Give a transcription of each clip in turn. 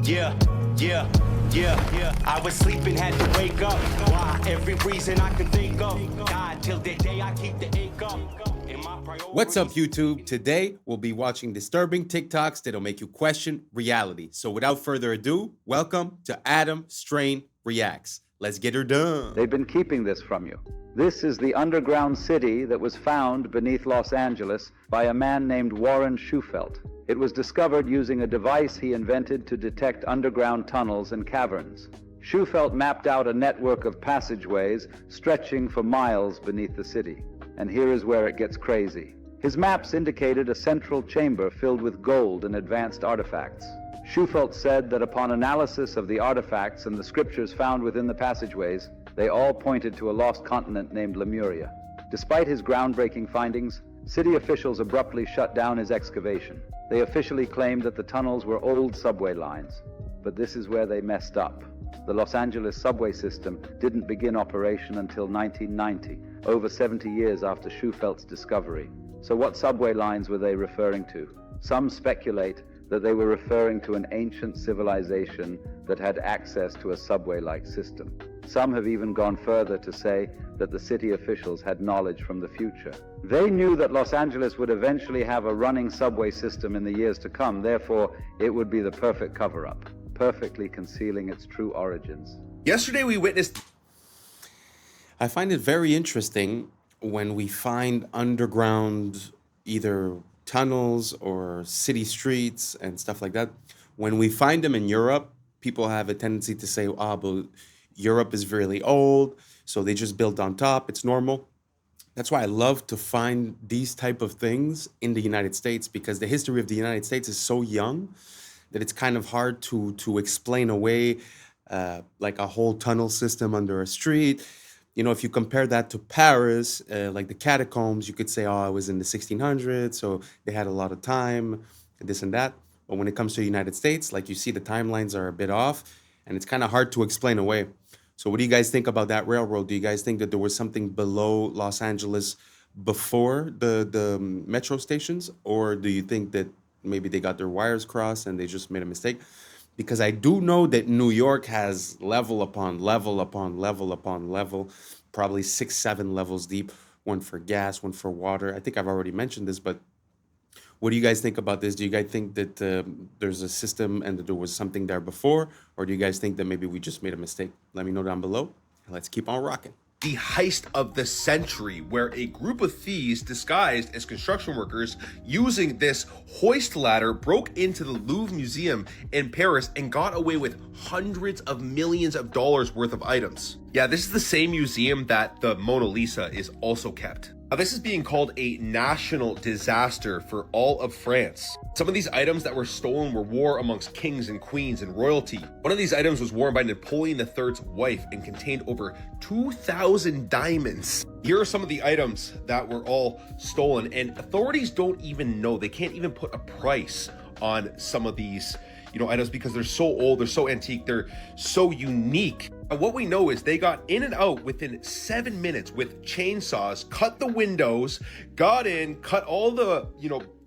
Yeah, yeah, yeah. I was sleeping, had to wake up. Why? Every reason I can think of. God, till the day I keep the ink up. What's up, YouTube? Today, we'll be watching disturbing TikToks that'll make you question reality. So without further ado, welcome to Adam Strain Reacts. Let's get her done. They've been keeping this from you. This is the underground city that was found beneath Los Angeles by a man named Warren Shufelt. It was discovered using a device he invented to detect underground tunnels and caverns. Shufelt mapped out a network of passageways stretching for miles beneath the city. And here is where it gets crazy. His maps indicated a central chamber filled with gold and advanced artifacts. Shufelt said that upon analysis of the artifacts and the scriptures found within the passageways, they all pointed to a lost continent named Lemuria. Despite his groundbreaking findings, city officials abruptly shut down his excavation. They officially claimed that the tunnels were old subway lines. But this is where they messed up. The Los Angeles subway system didn't begin operation until 1990, over 70 years after Schufelt's discovery. So what subway lines were they referring to? Some speculate that they were referring to an ancient civilization that had access to a subway-like system. Some have even gone further to say that the city officials had knowledge from the future. They knew that Los Angeles would eventually have a running subway system in the years to come, therefore it would be the perfect cover-up, perfectly concealing its true origins. Yesterday we witnessed... I find it very interesting when we find underground either tunnels or city streets and stuff like that. When we find them in Europe, people have a tendency to say, but Europe is really old, so they just built on top, it's normal. That's why I love to find these type of things in the United States, because the history of the United States is so young that it's kind of hard to explain away like a whole tunnel system under a street. You know, if you compare that to Paris, like the catacombs, you could say, it was in the 1600s, so they had a lot of time, this and that. But when it comes to the United States, like you see, the timelines are a bit off, and it's kind of hard to explain away. So what do you guys think about that railroad? Do you guys think that there was something below Los Angeles before the metro stations? Or do you think that maybe they got their wires crossed and they just made a mistake? Because I do know that New York has level upon level upon level upon level, probably 6, 7 levels deep, one for gas, one for water. I think I've already mentioned this, but what do you guys think about this? Do you guys think that there's a system and that there was something there before? Or do you guys think that maybe we just made a mistake? Let me know down below. Let's keep on rocking. The heist of the century, where a group of thieves disguised as construction workers using this hoist ladder broke into the Louvre Museum in Paris and got away with hundreds of millions of dollars worth of items. Yeah, this is the same museum that the Mona Lisa is also kept. Now, this is being called a national disaster for all of France. Some of these items that were stolen were worn amongst kings and queens and royalty. One of these items was worn by Napoleon III's wife and contained over 2,000 diamonds. Here are some of the items that were all stolen, and authorities don't even know. They can't even put a price on some of these items because they're so old, they're so antique, they're so unique. And what we know is they got in and out within 7 minutes with chainsaws, cut the windows, got in, cut all the,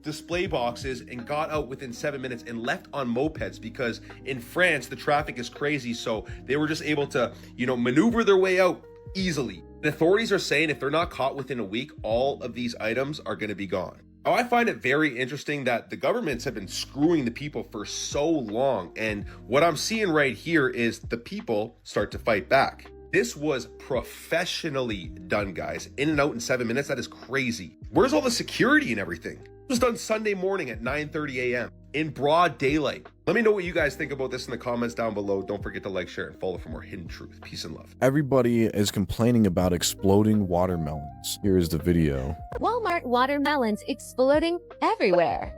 display boxes, and got out within 7 minutes and left on mopeds, because in France, the traffic is crazy. So they were just able to, maneuver their way out easily. The authorities are saying if they're not caught within a week, all of these items are going to be gone. Now, I find it very interesting that the governments have been screwing the people for so long. And what I'm seeing right here is the people start to fight back. This was professionally done, guys. In and out in 7 minutes. That is crazy. Where's all the security and everything? It was done Sunday morning at 9:30 a.m. in broad daylight. Let me know what you guys think about this in the comments down below. Don't forget to like, share, and follow for more hidden truth. Peace and love. Everybody is complaining about exploding watermelons. Here is the video. Walmart watermelons exploding everywhere.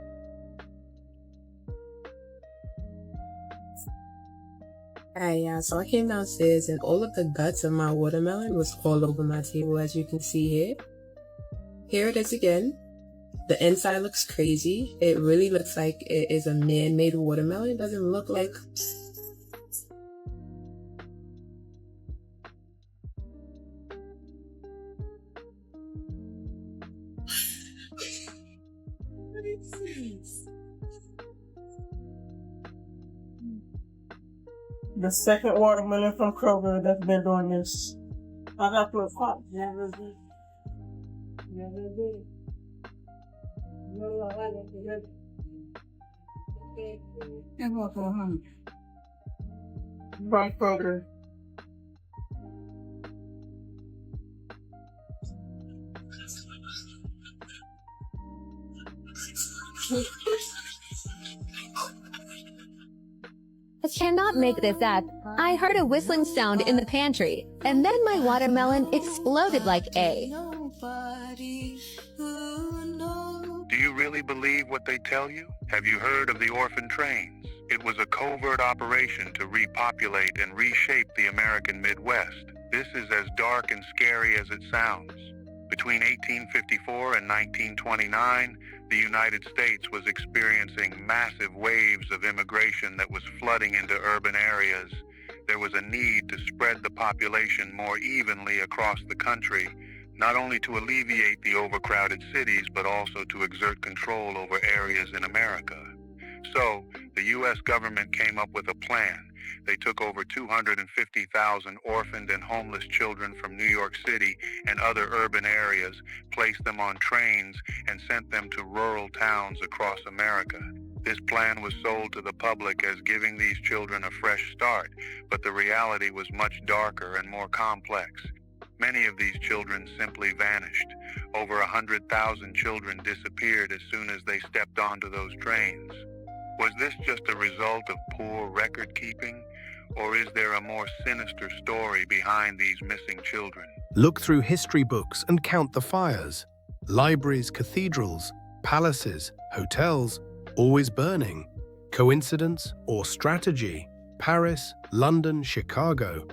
Hi, yeah, so I came downstairs and all of the guts of my watermelon was all over my table, as you can see here. Here it is again. The inside looks crazy. It really looks like it is a man-made watermelon. It doesn't look like... The second watermelon from Kroger that's been doing this. I got to a pot. Never did. Never did. No, I haven't did. And what's on By Kroger. I cannot make this up. I heard a whistling sound in the pantry, and then my watermelon exploded like A. Do you really believe what they tell you? Have you heard of the Orphan trains? It was a covert operation to repopulate and reshape the American Midwest. This is as dark and scary as it sounds. Between 1854 and 1929, the United States was experiencing massive waves of immigration that was flooding into urban areas. There was a need to spread the population more evenly across the country, not only to alleviate the overcrowded cities, but also to exert control over areas in America. So, the U.S. government came up with a plan. They took over 250,000 orphaned and homeless children from New York City and other urban areas, placed them on trains, and sent them to rural towns across America. This plan was sold to the public as giving these children a fresh start, but the reality was much darker and more complex. Many of these children simply vanished. Over 100,000 children disappeared as soon as they stepped onto those trains. Was this just a result of poor record keeping, or is there a more sinister story behind these missing children? Look through history books and count the fires. Libraries, cathedrals, palaces, hotels, always burning. Coincidence or strategy? Paris, London, Chicago,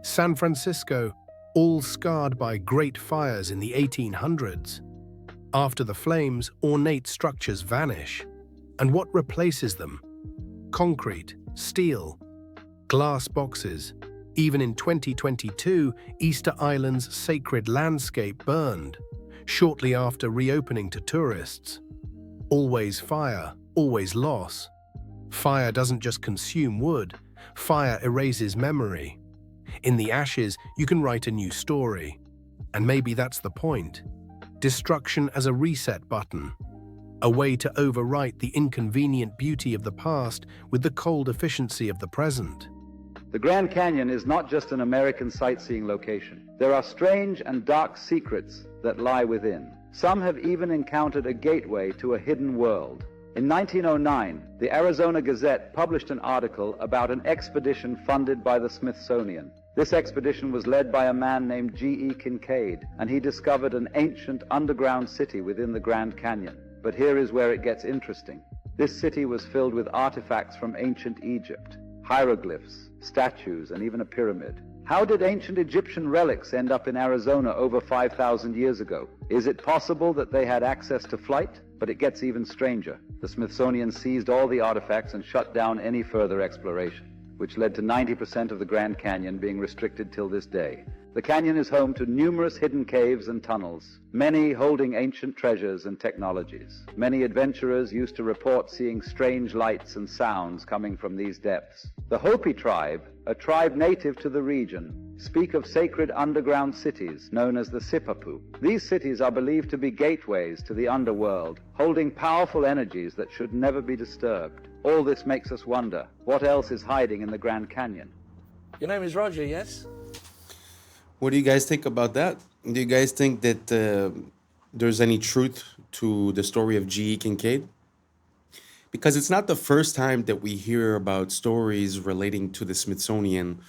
San Francisco, all scarred by great fires in the 1800s. After the flames, ornate structures vanish. And what replaces them? Concrete, steel, glass boxes. Even in 2022, Easter Island's sacred landscape burned, shortly after reopening to tourists. Always fire, always loss. Fire doesn't just consume wood, fire erases memory. In the ashes, you can write a new story. And maybe that's the point. Destruction as a reset button. A way to overwrite the inconvenient beauty of the past with the cold efficiency of the present. The Grand Canyon is not just an American sightseeing location. There are strange and dark secrets that lie within. Some have even encountered a gateway to a hidden world. In 1909, the Arizona Gazette published an article about an expedition funded by the Smithsonian. This expedition was led by a man named G.E. Kincaid, and he discovered an ancient underground city within the Grand Canyon. But here is where it gets interesting. This city was filled with artifacts from ancient Egypt, hieroglyphs, statues, and even a pyramid. How did ancient Egyptian relics end up in Arizona over 5,000 years ago? Is it possible that they had access to flight? But it gets even stranger. The Smithsonian seized all the artifacts and shut down any further exploration, which led to 90% of the Grand Canyon being restricted till this day. The canyon is home to numerous hidden caves and tunnels, many holding ancient treasures and technologies. Many adventurers used to report seeing strange lights and sounds coming from these depths. The Hopi tribe, a tribe native to the region, speak of sacred underground cities known as the Sipapu. These cities are believed to be gateways to the underworld, holding powerful energies that should never be disturbed. All this makes us wonder, what else is hiding in the Grand Canyon? Your name is Roger, yes? What do you guys think about that? Do you guys think that there's any truth to the story of G.E. Kincaid? Because it's not the first time that we hear about stories relating to the Smithsonian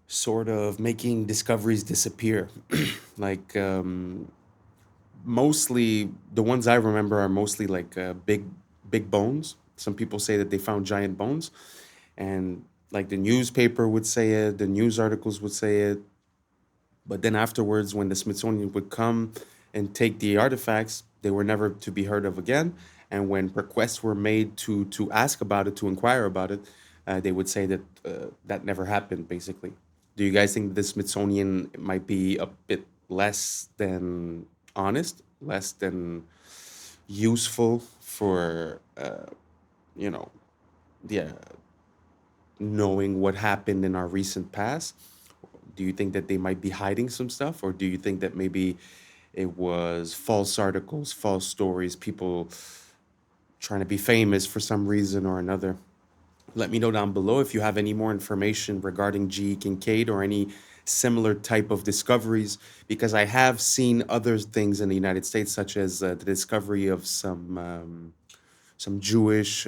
sort of making discoveries disappear. Like, mostly, the ones I remember are mostly like big bones. Some people say that they found giant bones. And like the newspaper would say it, the news articles would say it. But then afterwards, when the Smithsonian would come and take the artifacts, they were never to be heard of again. And when requests were made to ask about it, to inquire about it, they would say that that never happened, basically. Do you guys think the Smithsonian might be a bit less than honest, less than useful for, knowing what happened in our recent past? Do you think that they might be hiding some stuff, or do you think that maybe it was false articles, false stories, people trying to be famous for some reason or another? Let me know down below if you have any more information regarding G. Kincaid or any similar type of discoveries, because I have seen other things in the United States, such as the discovery of some Jewish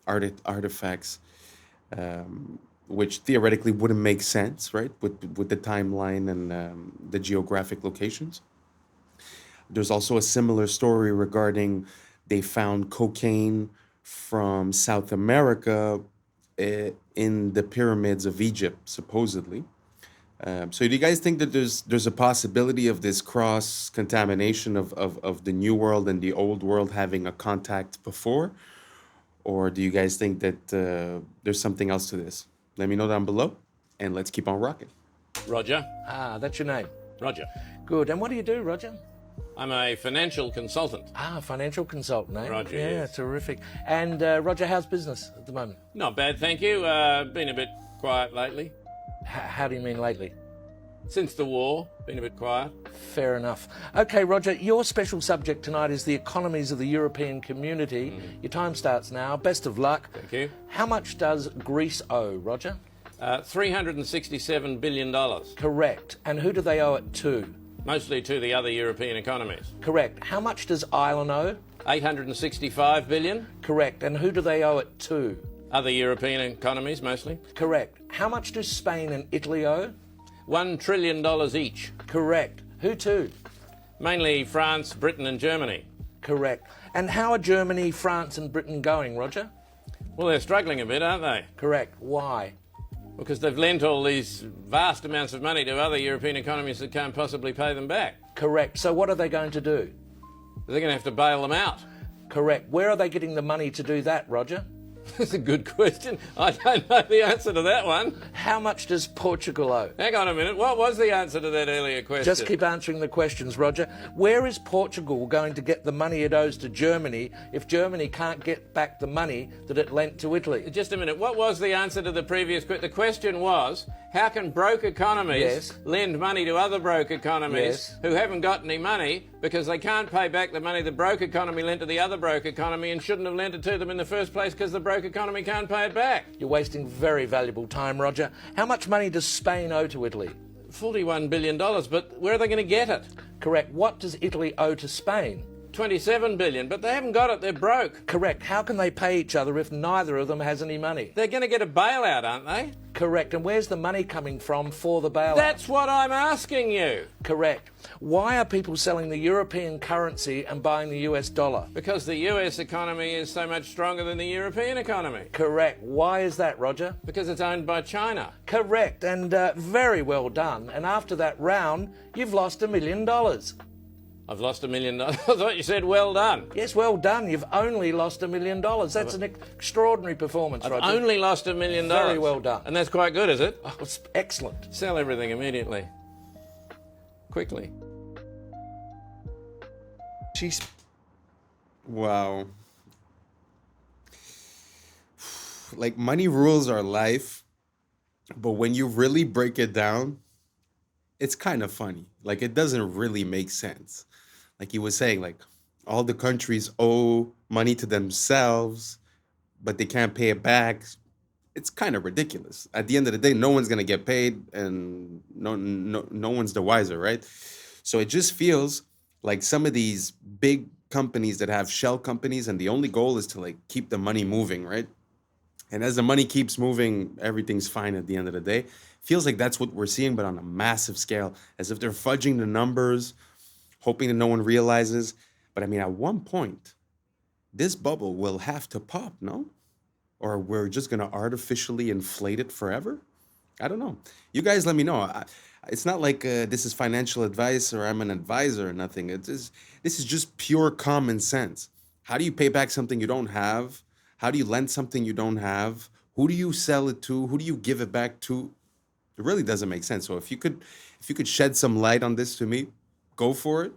artifacts, which theoretically wouldn't make sense, right, with the timeline and the geographic locations. There's also a similar story regarding they found cocaine from South America in the pyramids of Egypt, supposedly. So do you guys think that there's a possibility of this cross contamination of the new world and the old world having a contact before? Or do you guys think that there's something else to this? Let me know down below, and let's keep on rocking. Roger. Ah, that's your name. Roger. Good. And what do you do, Roger? I'm a financial consultant. Ah, financial consultant, eh? Roger, Yeah, yes. terrific. And Roger, how's business at the moment? Not bad, thank you. Been a bit quiet lately. How do you mean lately? Since the war, been a bit quiet. Fair enough. Okay, Roger, your special subject tonight is the economies of the European community. Your time starts now. Best of luck. Thank you. How much does Greece owe, Roger? $367 billion. Correct. And who do they owe it to? Mostly to the other European economies. Correct. How much does Ireland owe? $865 billion. Correct. And who do they owe it to? Other European economies, mostly. Correct. How much do Spain and Italy owe? $1 trillion each. Correct. Who to? Mainly France, Britain and Germany. Correct. And how are Germany, France and Britain going, Roger? Well, they're struggling a bit, aren't they? Correct. Why? Because they've lent all these vast amounts of money to other European economies that can't possibly pay them back. Correct. So what are they going to do? They're going to have to bail them out. Correct. Where are they getting the money to do that, Roger? That's a good question. I don't know the answer to that one. How much does Portugal owe? Hang on a minute. What was the answer to that earlier question? Just keep answering the questions, Roger. Where is Portugal going to get the money it owes to Germany if Germany can't get back the money that it lent to Italy? Just a minute. What was the answer to the previous question? The question was, how can broke economies lend money to other broke economies who haven't got any money because they can't pay back the money the broke economy lent to the other broke economy and shouldn't have lent it to them in the first place because the broke economy can't pay it back? You're wasting very valuable time, Roger. How much money does Spain owe to Italy? $41 billion, but where are they going to get it? Correct. What does Italy owe to Spain? $27 billion, but they haven't got it. They're broke. Correct. How can they pay each other if neither of them has any money? They're going to get a bailout, aren't they? Correct. And where's the money coming from for the bailout? That's what I'm asking you. Correct. Why are people selling the European currency and buying the US dollar? Because the US economy is so much stronger than the European economy. Correct. Why is that, Roger? Because it's owned by China. Correct. And very well done. And after that round, you've lost $1 million. I've lost $1 million. I thought you said well done. Yes, well done. You've only lost $1 million. That's an extraordinary performance, Roger. I've only lost $1 million. Very well done. And that's quite good, is it? Oh, it's excellent. Sell everything immediately. Quickly. Jeez. Wow. Like, money rules our life, but when you really break it down, it's kind of funny. Like, it doesn't really make sense. Like he was saying, like, all the countries owe money to themselves, but they can't pay it back. It's kind of ridiculous. At the end of the day, no one's going to get paid, and no one's the wiser, right? So it just feels like some of these big companies that have shell companies, and the only goal is to, like, keep the money moving, right? And as the money keeps moving, everything's fine at the end of the day. Feels like that's what we're seeing, but on a massive scale, as if they're fudging the numbers, hoping that no one realizes. But I mean, at one point, this bubble will have to pop, no? Or we're just going to artificially inflate it forever? I don't know. You guys let me know. It's not like this is financial advice or I'm an advisor or nothing. This is just pure common sense. How do you pay back something you don't have? How do you lend something you don't have? Who do you sell it to? Who do you give it back to? It really doesn't make sense. So if you could shed some light on this to me, go for it.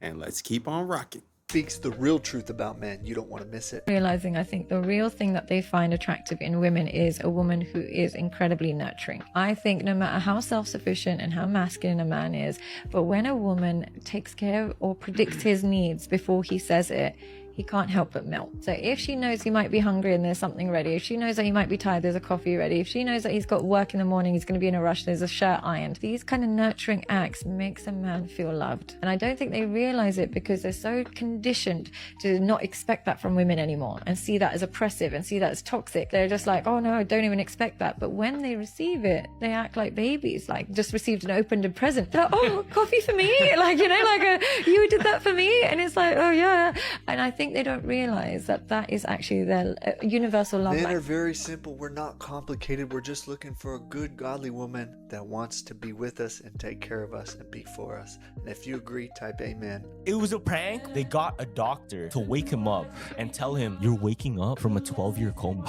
And let's keep on rocking. speaks the real truth about men. You don't want to miss it. Realizing, I think the real thing that they find attractive in women is a woman who is incredibly nurturing. I think no matter how self-sufficient and how masculine a man is, but when a woman takes care or predicts his needs before he says it, he can't help but melt. So if she knows he might be hungry and there's something ready, if she knows that he might be tired, there's a coffee ready, if she knows that he's got work in the morning, he's going to be in a rush, there's a shirt ironed, these kind of nurturing acts makes a man feel loved. And I don't think they realize it because they're so conditioned to not expect that from women anymore and see that as oppressive and see that as toxic. They're just like, oh no, I don't even expect that. But when they receive it, they act like babies, like just received an opened present. They're like, oh, coffee for me? Like, you know, like you did that for me? And it's like, oh yeah. And I think they don't realize that that is actually their universal love Men language. are very simple. We're not complicated. We're just looking for a good, godly woman that wants to be with us and take care of us and be for us. And if you agree, type amen. It was a prank. They got a doctor to wake him up and tell him, you're waking up from a 12-year coma.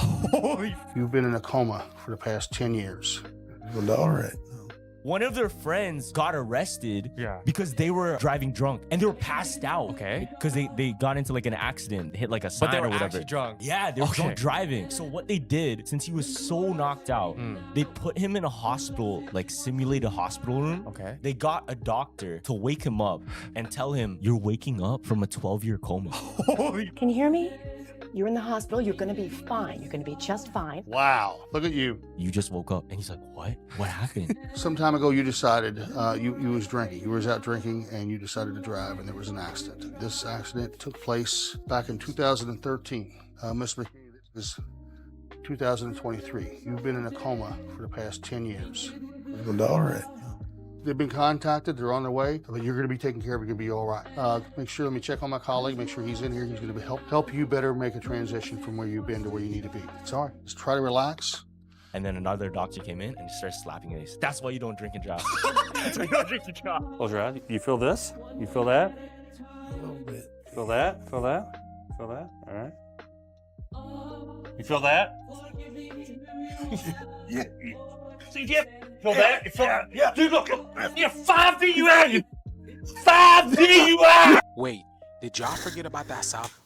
You've been in a coma for the past 10 years. Well, all right. One of their friends got arrested because they were driving drunk and they were passed out. Okay. Because they got into like an accident, hit like a sign But they were or whatever. actually drunk. Yeah, they were drunk driving. So what they did, since he was so knocked out, they put him in a hospital, like simulated hospital room. Okay. They got a doctor to wake him up and tell him, you're waking up from a 12-year coma. Can you hear me? You're in the hospital. You're going to be fine. You're going to be just fine. Wow. Look at you. You just woke up. And he's like, what? What happened? Some time ago, you decided you was drinking. You was out drinking and you decided to drive and there was an accident. This accident took place back in 2013. Mr. McKinney, this is 2023. You've been in a coma for the past 10 years. Well, all right. They've been contacted. They're on their way, but you're going to be taken care of. You're going to be all right. Make sure, let me check on my colleague, make sure he's in here. He's going to help you better make a transition from where you've been to where you need to be. It's all right. Just try to relax. And then another doctor came in and started slapping him. That's why you don't drink and drive. That's why you don't drink and drive. Close your eyes. You feel this? You feel that? A little bit. Feel that? Feel that? Feel that? All right. You feel that? Yeah. See, yeah. Feel that? You feel that? Yeah. Dude, look. You're 5 you are. 5 you are. Wait, did y'all forget about that South?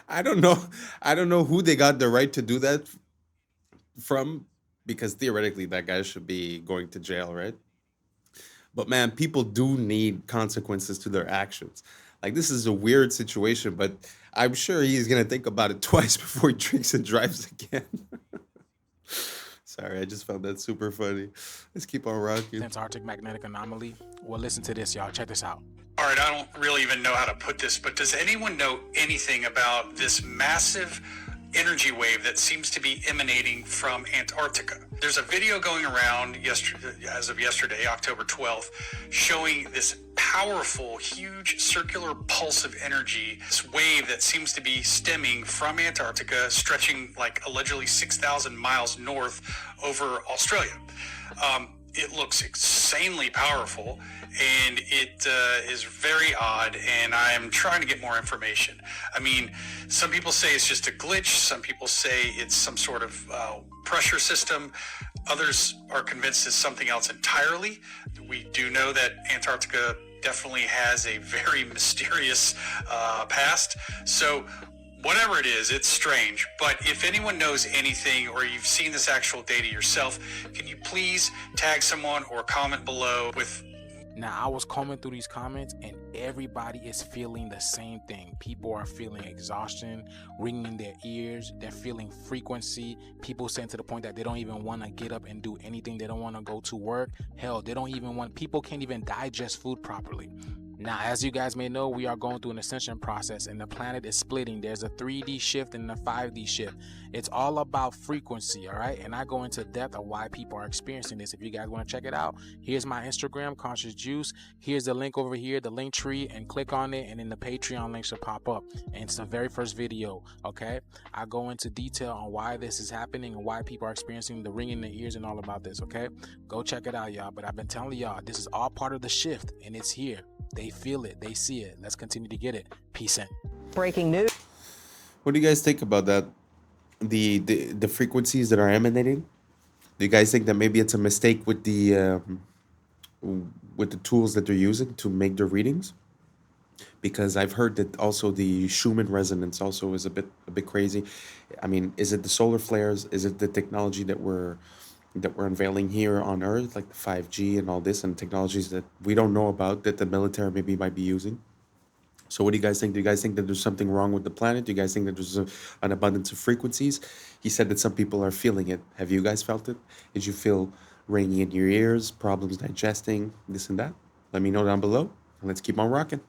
I don't know who they got the right to do that from, because theoretically that guy should be going to jail, right? But man, people do need consequences to their actions. Like, this is a weird situation, but I'm sure he's gonna think about it twice before he drinks and drives again. Sorry, I just found that super funny. Let's keep on rocking. Antarctic magnetic anomaly. Well, listen to this, y'all. Check this out. All right, I don't really even know how to put this, but does anyone know anything about this massive energy wave that seems to be emanating from Antarctica? There's a video going around as of yesterday, October 12th, showing this powerful, huge circular pulse of energy, this wave that seems to be stemming from Antarctica, stretching like allegedly 6,000 miles north over Australia. It looks insanely powerful, and it is very odd, and I am trying to get more information. I mean, some people say it's just a glitch. Some people say it's some sort of pressure system. Others are convinced it's something else entirely. We do know that Antarctica definitely has a very mysterious past. So whatever it is, it's strange. But if anyone knows anything, or you've seen this actual data yourself, can you please tag someone or comment below with... Now, I was combing through these comments, and everybody is feeling the same thing. People are feeling exhaustion, ringing in their ears. They're feeling frequency. People saying to the point that they don't even want to get up and do anything. They don't want to go to work. Hell, they don't even want... People can't even digest food properly. Now, as you guys may know, we are going through an ascension process, and the planet is splitting. There's a 3D shift and a 5D shift. It's all about frequency, all right? And I go into depth of why people are experiencing this. If you guys want to check it out, here's my Instagram, Conscious Juice. Here's the link over here, the link tree, and click on it, and then the Patreon link should pop up. And it's the very first video, okay? I go into detail on why this is happening and why people are experiencing the ringing in the ears and all about this, okay? Go check it out, y'all. But I've been telling y'all, this is all part of the shift, and it's here. They feel it. They see it. Let's continue to get it. Peace in. Breaking news. What do you guys think about that? The frequencies that are emanating? Do you guys think that maybe it's a mistake with the tools that they're using to make their readings? Because I've heard that also the Schumann resonance also is a bit crazy. I mean, is it the solar flares? Is it the technology that we're unveiling here on Earth, like the 5G and all this, and technologies that we don't know about that the military maybe might be using? So what do you guys think? Do you guys think that there's something wrong with the planet? Do you guys think that there's an abundance of frequencies? He said that some people are feeling it. Have you guys felt it? Did you feel ringing in your ears, problems digesting, this and that? Let me know down below, and let's keep on rocking.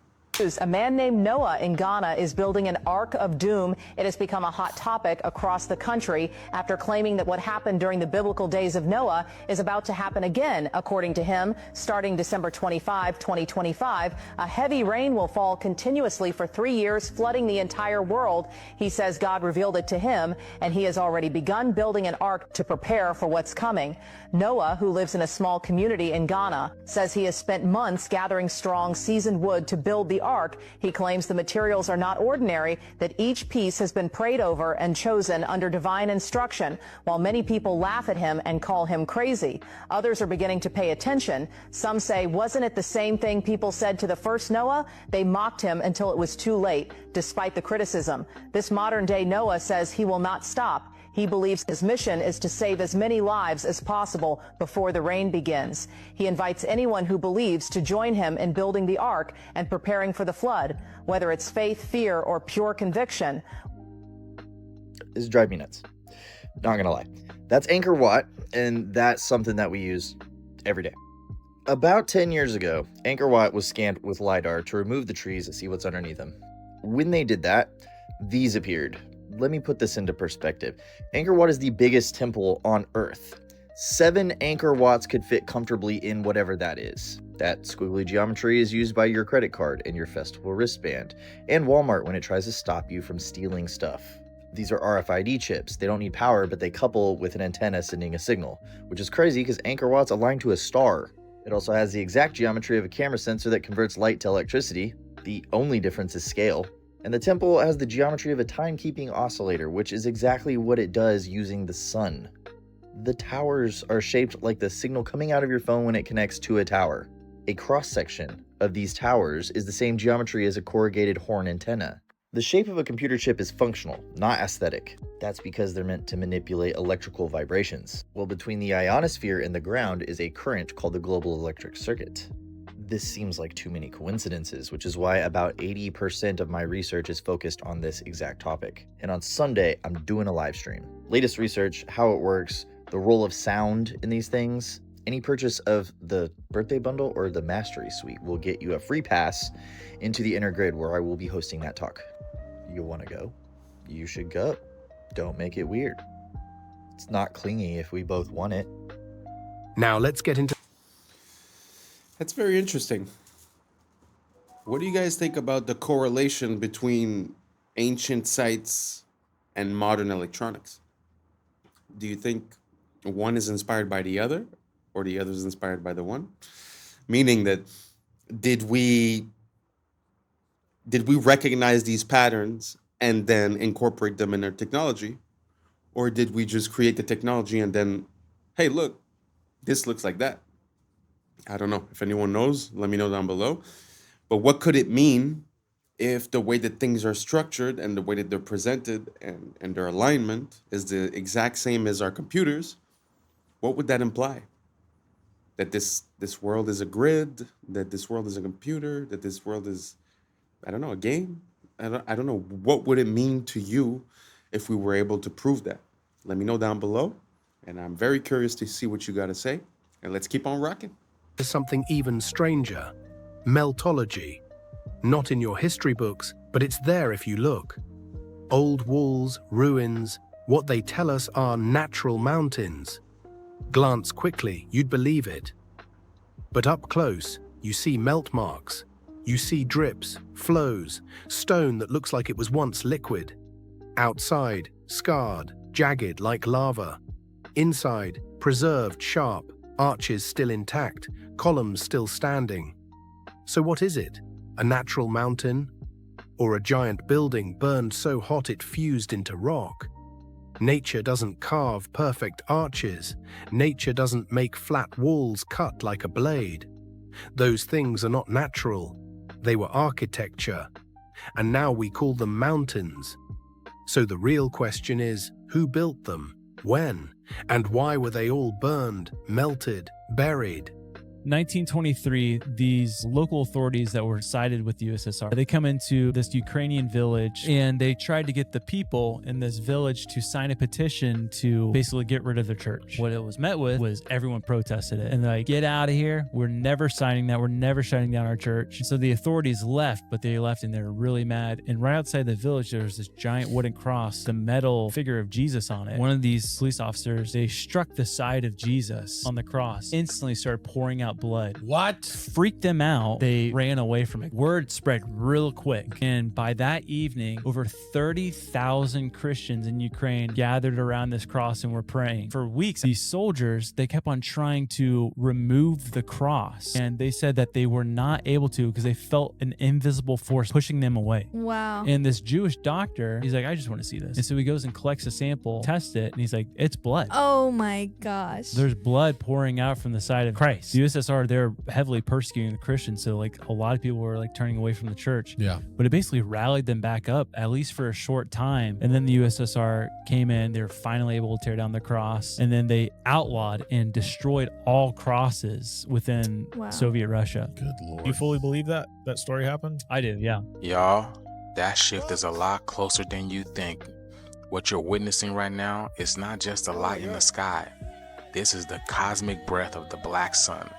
A man named Noah in Ghana is building an Ark of Doom. It has become a hot topic across the country after claiming that what happened during the biblical days of Noah is about to happen again. According to him, starting December 25, 2025, a heavy rain will fall continuously for 3 years, flooding the entire world. He says God revealed it to him, and he has already begun building an ark to prepare for what's coming. Noah, who lives in a small community in Ghana, says he has spent months gathering strong, seasoned wood to build the ark. He claims the materials are not ordinary, that each piece has been prayed over and chosen under divine instruction. While many people laugh at him and call him crazy, others are beginning to pay attention. Some say, wasn't it the same thing people said to the first Noah? They mocked him until it was too late, despite the criticism. This modern-day Noah says he will not stop. He believes his mission is to save as many lives as possible before the rain begins. He invites anyone who believes to join him in building the ark and preparing for the flood, whether it's faith, fear, or pure conviction. This drives me nuts. Not gonna lie. That's Angkor Wat, and that's something that we use every day. About 10 years ago, Angkor Wat was scanned with LiDAR to remove the trees and see what's underneath them. When they did that, these appeared. Let me put this into perspective. Angkor Wat is the biggest temple on Earth. 7 Angkor Wats could fit comfortably in whatever that is. That squiggly geometry is used by your credit card and your festival wristband, and Walmart when it tries to stop you from stealing stuff. These are RFID chips. They don't need power, but they couple with an antenna sending a signal, which is crazy because Angkor Wat's aligned to a star. It also has the exact geometry of a camera sensor that converts light to electricity. The only difference is scale. And the temple has the geometry of a timekeeping oscillator, which is exactly what it does using the sun. The towers are shaped like the signal coming out of your phone when it connects to a tower. A cross-section of these towers is the same geometry as a corrugated horn antenna. The shape of a computer chip is functional, not aesthetic. That's because they're meant to manipulate electrical vibrations. Well, between the ionosphere and the ground is a current called the global electric circuit. This seems like too many coincidences, which is why about 80% of my research is focused on this exact topic. And on Sunday, I'm doing a live stream. Latest research, how it works, the role of sound in these things. Any purchase of the birthday bundle or the mastery suite will get you a free pass into the inner grid where I will be hosting that talk. You want to go? You should go. Don't make it weird. It's not clingy if we both want it. Now let's get into... That's very interesting. What do you guys think about the correlation between ancient sites and modern electronics? Do you think one is inspired by the other, or the other is inspired by the one? Meaning that did we recognize these patterns and then incorporate them in our technology, or did we just create the technology and then, hey, look, this looks like that? I don't know. If anyone knows, let me know down below. But what could it mean if the way that things are structured and the way that they're presented and their alignment is the exact same as our computers? What would that imply? That this world is a grid, that this world is a computer, that this world is, I don't know, a game? I don't know. What would it mean to you if we were able to prove that? Let me know down below. And I'm very curious to see what you got to say. And let's keep on rocking. Something even stranger, Meltology. Not in your history books, but it's there if you look. Old walls, ruins, what they tell us are natural mountains. Glance quickly, you'd believe it. But up close, you see melt marks. You see drips, flows, stone that looks like it was once liquid. Outside, scarred, jagged like lava. Inside, preserved, sharp, arches still intact, columns still standing. So what is it? A natural mountain? Or a giant building burned so hot it fused into rock? Nature doesn't carve perfect arches. Nature doesn't make flat walls cut like a blade. Those things are not natural. They were architecture. And now we call them mountains. So the real question is, who built them? When? And why were they all burned, melted, buried? 1923, these local authorities that were sided with the USSR, they come into this Ukrainian village and they tried to get the people in this village to sign a petition to basically get rid of their church. What it was met with was everyone protested it. And they're like, get out of here. We're never signing that. We're never shutting down our church. And so the authorities left, but they left and they were really mad. And right outside the village, there was this giant wooden cross, the metal figure of Jesus on it. One of these police officers, they struck the side of Jesus on the cross, instantly started pouring out blood. What? Freaked them out. They ran away from it. Word spread real quick. And by that evening, over 30,000 Christians in Ukraine gathered around this cross and were praying. For weeks, these soldiers, they kept on trying to remove the cross. And they said that they were not able to because they felt an invisible force pushing them away. Wow. And this Jewish doctor, he's like, I just want to see this. And so he goes and collects a sample, tests it, and he's like, it's blood. Oh my gosh. There's blood pouring out from the side of Christ. The USSR, they're heavily persecuting the Christians, so like a lot of people were like turning away from the church. Yeah. But it basically rallied them back up, at least for a short time. And then the USSR came in, they were finally able to tear down the cross, and then they outlawed and destroyed all crosses within Soviet Russia. Good Lord. You fully believe that story happened? I do, yeah. Y'all, that shift is a lot closer than you think. What you're witnessing right now is not just a light in the sky. This is the cosmic breath of the black sun,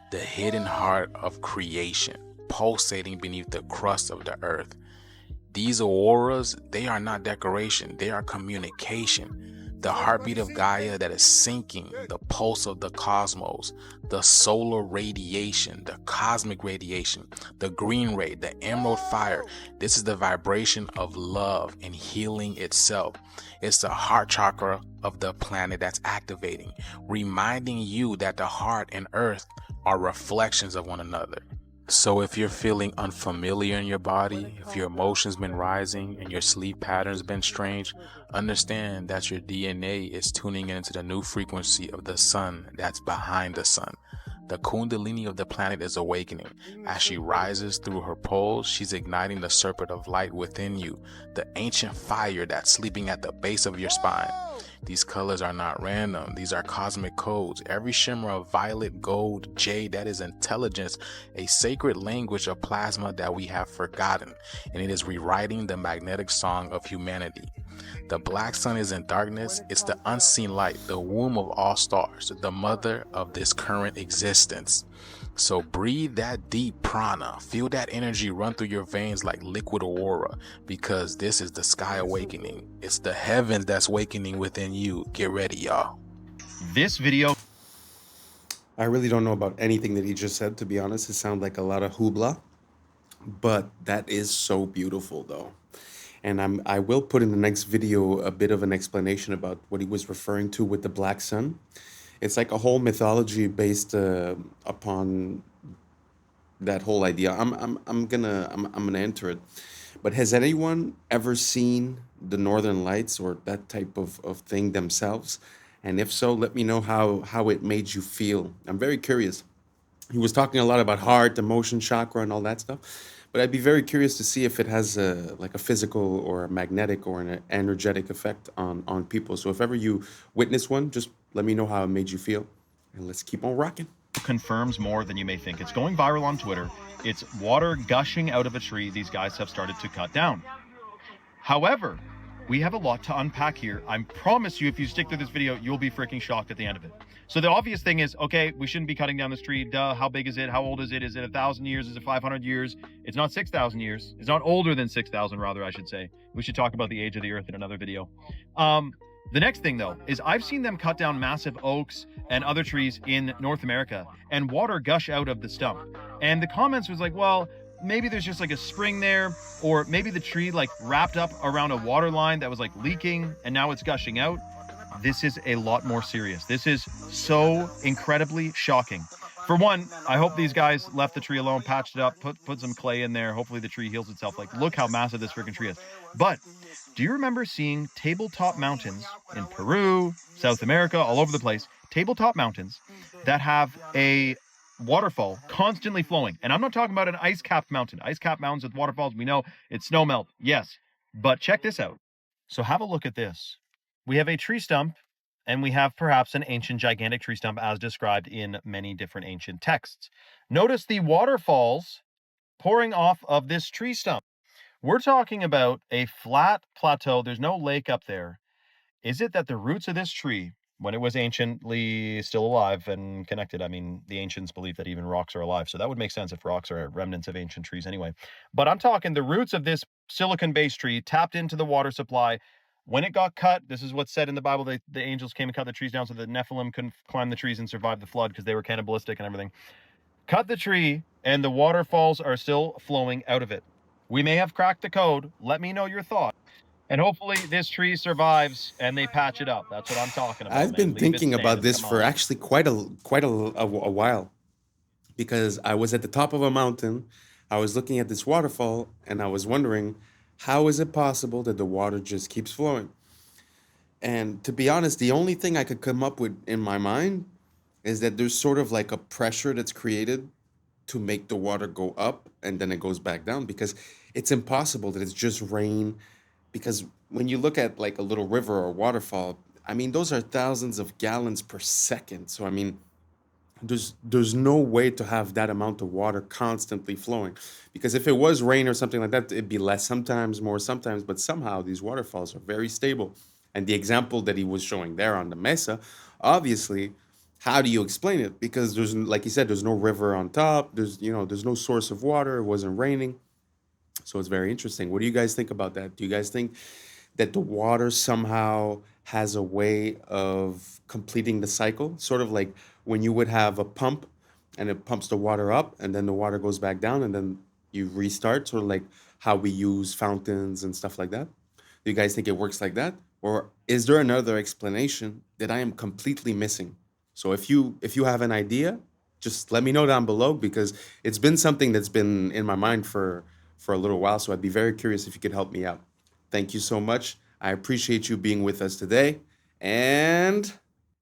the hidden heart of creation, pulsating beneath the crust of the earth. These auroras, they are not decoration, they are communication. The heartbeat of Gaia that is sinking, the pulse of the cosmos, the solar radiation, the cosmic radiation, the green ray, the emerald fire. This is the vibration of love and healing itself. It's the heart chakra of the planet that's activating, reminding you that the heart and earth are reflections of one another. So if you're feeling unfamiliar in your body, if your emotions been rising and your sleep patterns been strange, understand that your DNA is tuning into the new frequency of the sun that's behind the sun. The kundalini of the planet is awakening. As she rises through her poles, she's igniting the serpent of light within you, the ancient fire that's sleeping at the base of your spine. These colors are not random. These are cosmic codes. Every shimmer of violet, gold, jade, that is intelligence, a sacred language of plasma that we have forgotten, and it is rewriting the magnetic song of humanity. The black sun is in darkness. It's the unseen light, the womb of all stars, the mother of this current existence. So breathe that deep prana, feel that energy run through your veins like liquid aurora, because this is the sky awakening. It's the heavens that's awakening within you. Get ready, y'all. This video, I really don't know about anything that he just said, to be honest. It sounds like a lot of hoopla, but that is so beautiful though. And I will put in the next video a bit of an explanation about what he was referring to with the black sun. It's like a whole mythology based upon that whole idea. I'm gonna enter it. But has anyone ever seen the Northern Lights or that type of thing themselves? And if so, let me know how it made you feel. I'm very curious. He was talking a lot about heart, emotion, chakra, and all that stuff. But I'd be very curious to see if it has like a physical or a magnetic or an energetic effect on people. So if ever you witness one, just let me know how it made you feel. And let's keep on rocking. confirms more than you may think. It's going viral on Twitter. It's water gushing out of a tree these guys have started to cut down. However, we have a lot to unpack here. I promise you, if you stick through this video, you'll be freaking shocked at the end of it. So the obvious thing is, okay, we shouldn't be cutting down this tree. Duh, how big is it? How old is it? Is it 1,000 years? Is it 500 years? It's not 6,000 years. It's not older than 6,000, rather, I should say. We should talk about the age of the earth in another video. The next thing, though, is I've seen them cut down massive oaks and other trees in North America and water gush out of the stump. And the comments was like, well, maybe there's just like a spring there, or maybe the tree like wrapped up around a water line that was like leaking and now it's gushing out. This is a lot more serious. This is so incredibly shocking. For one, I hope these guys left the tree alone, patched it up, put some clay in there. Hopefully the tree heals itself. Like, look how massive this freaking tree is. But do you remember seeing tabletop mountains in Peru, South America, all over the place, tabletop mountains that have a waterfall constantly flowing. And I'm not talking about an ice-capped mountain. Ice-capped mountains with waterfalls, we know it's snow melt. Yes. But check this out. So have a look at this. We have a tree stump, and we have perhaps an ancient gigantic tree stump as described in many different ancient texts. Notice the waterfalls pouring off of this tree stump. We're talking about a flat plateau. There's no lake up there. Is it that the roots of this tree, when it was anciently still alive and connected, I mean, the ancients believe that even rocks are alive, so that would make sense if rocks are remnants of ancient trees anyway. But I'm talking the roots of this silicon-based tree tapped into the water supply. When it got cut, this is what's said in the Bible, the angels came and cut the trees down so the Nephilim couldn't climb the trees and survive the flood because they were cannibalistic and everything. Cut the tree, and the waterfalls are still flowing out of it. We may have cracked the code. Let me know your thought. And hopefully this tree survives and they patch it up. That's what I'm talking about. I've been thinking about this for actually quite a while, because I was at the top of a mountain, I was looking at this waterfall, and I was wondering, how is it possible that the water just keeps flowing? And to be honest, the only thing I could come up with in my mind is that there's sort of like a pressure that's created to make the water go up and then it goes back down, because it's impossible that it's just rain. Because when you look at like a little river or waterfall, I mean, those are thousands of gallons per second. So, I mean, there's no way to have that amount of water constantly flowing, because if it was rain or something like that, it'd be less sometimes, more sometimes, but somehow these waterfalls are very stable. And the example that he was showing there on the mesa, obviously, how do you explain it? Because there's, like he said, there's no river on top. There's no source of water. It wasn't raining. So it's very interesting. What do you guys think about that? Do you guys think that the water somehow has a way of completing the cycle? Sort of like when you would have a pump and it pumps the water up and then the water goes back down and then you restart, sort of like how we use fountains and stuff like that. Do you guys think it works like that? Or is there another explanation that I am completely missing? So if you have an idea, just let me know down below, because it's been something that's been in my mind for a little while. So I'd be very curious if you could help me out. Thank you so much. I appreciate you being with us today. And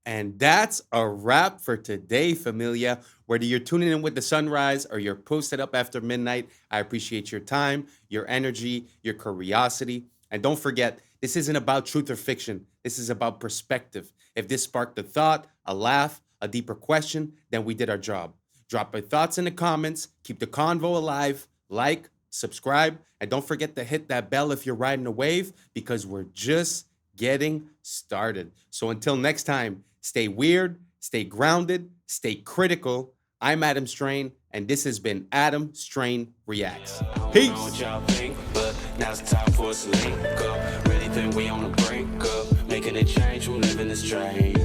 that's a wrap for today, familia. Whether you're tuning in with the sunrise or you're posted up after midnight, I appreciate your time, your energy, your curiosity. And don't forget, this isn't about truth or fiction. This is about perspective. If this sparked a thought, a laugh, a deeper question, then we did our job. Drop your thoughts in the comments. Keep the convo alive. Like, subscribe, and don't forget to hit that bell if you're riding a wave, because we're just getting started. So until next time, stay weird, stay grounded, stay critical. I'm Adam Strain, and this has been Adam Strain Reacts. Peace. I don't know what y'all think, but now's the time for us to link up. Really think we on the brink of making a change from living this strange.